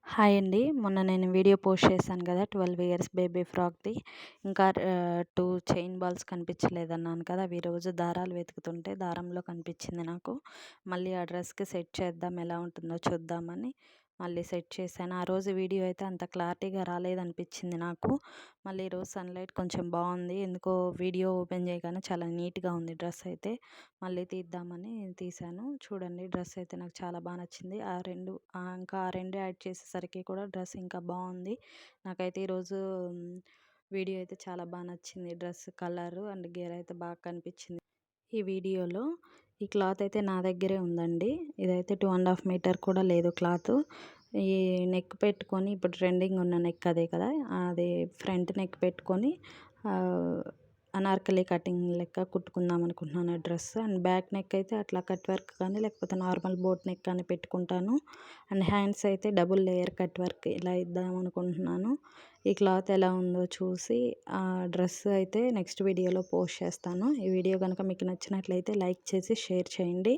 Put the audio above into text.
Hi అండి. మొన్న నేను వీడియో పోస్ట్ చేశాను కదా! 12 ఇయర్స్ బేబీ ఫ్రాక్‌ది. ఇంకా 2 చైన్ బాల్స్ కనిపించలేదన్నాను కదా! అవి ఈరోజు దారాలు వెతుకుతుంటే దారంలో కనిపించింది నాకు. మళ్ళీ ఆ డ్రెస్‌కి సెట్ చేద్దాం, ఎలా ఉంటుందో చూద్దామని మళ్ళీ సెట్ చేశాను. ఆ రోజు వీడియో అయితే అంత క్లారిటీగా రాలేదనిపించింది నాకు. మళ్ళీ ఈరోజు సన్‌లైట్ కొంచెం బాగుంది. ఎందుకో వీడియో ఓపెన్ చేయగానే చాలా నీట్‌గా ఉంది డ్రెస్ అయితే. మళ్ళీ తీద్దామని తీశాను. చూడండి, డ్రెస్ అయితే నాకు చాలా బాగా నచ్చింది. ఇంకా ఆ 2 యాడ్ చేసేసరికి కూడా డ్రెస్ ఇంకా బాగుంది. నాకైతే ఈరోజు వీడియో అయితే చాలా బాగా నచ్చింది. డ్రెస్ కలరు అండ్ గేర్ అయితే బాగా కనిపించింది. ఈ వీడియోలో ఈ క్లాత్ అయితే నా దగ్గరే ఉందండి. ఇదైతే 2½ మీటర్ కూడా లేదు క్లాత్. ఈ నెక్ పెట్టుకొని, ఇప్పుడు ట్రెండింగ్ ఉన్న నెక్ అదే కదా! అది ఫ్రంట్ నెక్ పెట్టుకొని అనార్కలి కటింగ్ లెక్క కుట్టుకుందాం అనుకుంటున్నాను ఆ డ్రెస్. అండ్ బ్యాక్ నెక్ అయితే అట్లా కట్ వర్క్ కానీ, లేకపోతే నార్మల్ బోట్ నెక్ కానీ పెట్టుకుంటాను. అండ్ హ్యాండ్స్ అయితే డబుల్ లేయర్ కట్ వర్క్ ఇలా ఇద్దాం అనుకుంటున్నాను. ఈ క్లాత్ ఎలా ఉందో చూసి ఆ డ్రెస్ అయితే నెక్స్ట్ వీడియోలో పోస్ట్ చేస్తాను. ఈ వీడియో కనుక మీకు నచ్చినట్లయితే లైక్ చేసి షేర్ చేయండి.